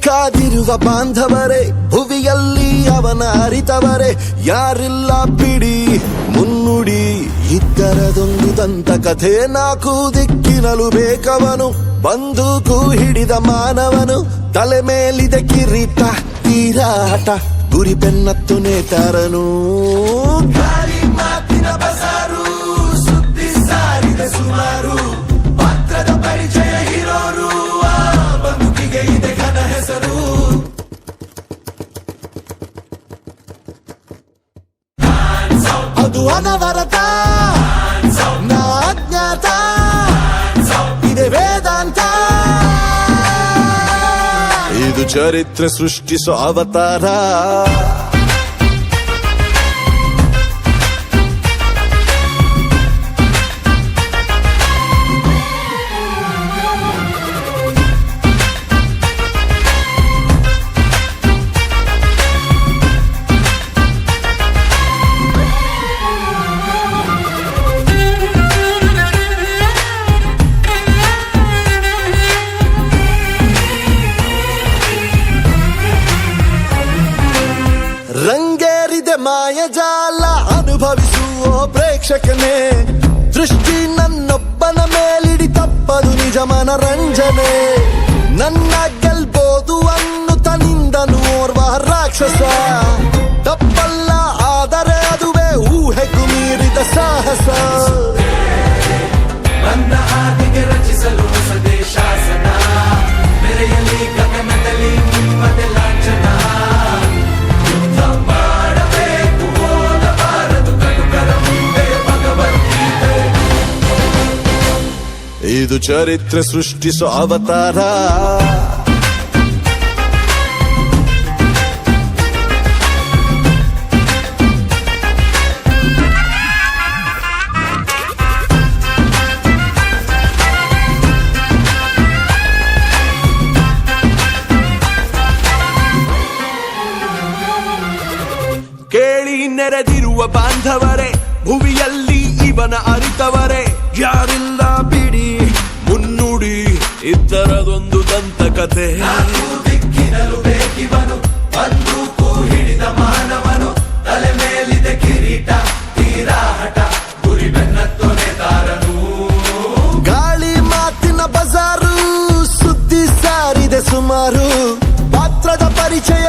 ಬೇಕಾಗಿರುವ ಬಾಂಧವರೇ, ಭುವಿಯಲ್ಲಿ ಅವನ ಅರಿತವರೇ ಯಾರಿಲ್ಲ ಬಿಡಿ. ಮುನ್ನುಡಿ ಇದ್ದರದೊಂದು ದಂತಕಥೆ, ನಾಲ್ಕು ದಿಕ್ಕಿನಲು ಬೇಕವನು, ಬಂದೂಕು ಹಿಡಿದ ಮಾನವನು. ತಲೆ ಮೇಲಿದೆ ಕಿರೀಟ, ತೀರಾಟ, ಗುರಿ ಬೆನ್ನತ್ತು ನೇತಾರನು. ಗಾಳಿ ಮಾತಿನ ಬಸಾರು, ಸುದ್ದಿ ಸಾರಿದ ಸುಮಾರು, ಪಾತ್ರದ ಪರಿಚಯ ಇರೋರು, ಆ ಬದುಕಿಗೆ ಇದೆ ಘನ ಹೆಸರು. ಅದು ಅನವರತ, ನಾ ಅಜ್ಞಾತ, ಇದೆ ವೇದಾಂತ. ಇದು ಚರಿತ್ರೆ ಸೃಷ್ಟಿಸೋ ಅವತಾರ. ರಂಗೇರಿದೆ ಮಾಯಜಾಲ, ಅನುಭವಿಸುವ ಪ್ರೇಕ್ಷಕನೇ. ದೃಷ್ಟಿ ನನ್ನೊಬ್ಬನ ಮೇಲಿಡಿ, ತಪ್ಪದು ನಿಜ ಮನರಂಜನೆ. ನನ್ನ ಗೆಲ್ಬೋದು ಅನ್ನುತ್ತ ನಿಂದನು ಓರ್ವ ರಾಕ್ಷಸ. ತಪ್ಪಲ್ಲ ಆದರೆ ಅದುವೇ ಊಹೆಗೂ ಮೀರಿದ ಸಾಹಸ. ನನ್ನ ಹಾದಿಗೆ ರಚಿಸಲು ಹೊಸದೇ ಶಾಸನ, ಮೆರೆಯಲಿ ಗಗನದಲ್ಲಿ ನಿಮ್ಮದೆ ಲಾಂಛನ. ಇದು ಚರಿತ್ರೆ ಸೃಷ್ಟಿಸೋ ಅವತಾರ. ಕೇಳಿ ನೆರೆದಿರುವ ಬಾಂಧವರೇ, ಭುವಿಯಲ್ಲಿ ಇವನ ಅರಿತವರೇ ಯಾರಿಲ್ಲ ಬಿಡಿ. ಮುನ್ನುಡಿ ಇದ್ದರದೊಂದು ದಂತಕಥೆ, ದಿಕ್ಕಿನಲು ಬೇಕಿವನು, ಬಂದೂಕು ಹಿಡಿದ ಮಾನವನು. ತಲೆ ಮೇಲಿದೆ ಕಿರೀಟ, ತೀರಾಟ, ಗುರಿ ಬೆನ್ನತ್ತು ನೇತಾರನು. ಗಾಳಿ ಮಾತಿನ ಬಜಾರು, ಸುದ್ದಿ ಸಾರಿದೆ ಸುಮಾರು, ಪಾತ್ರದ ಪರಿಚಯ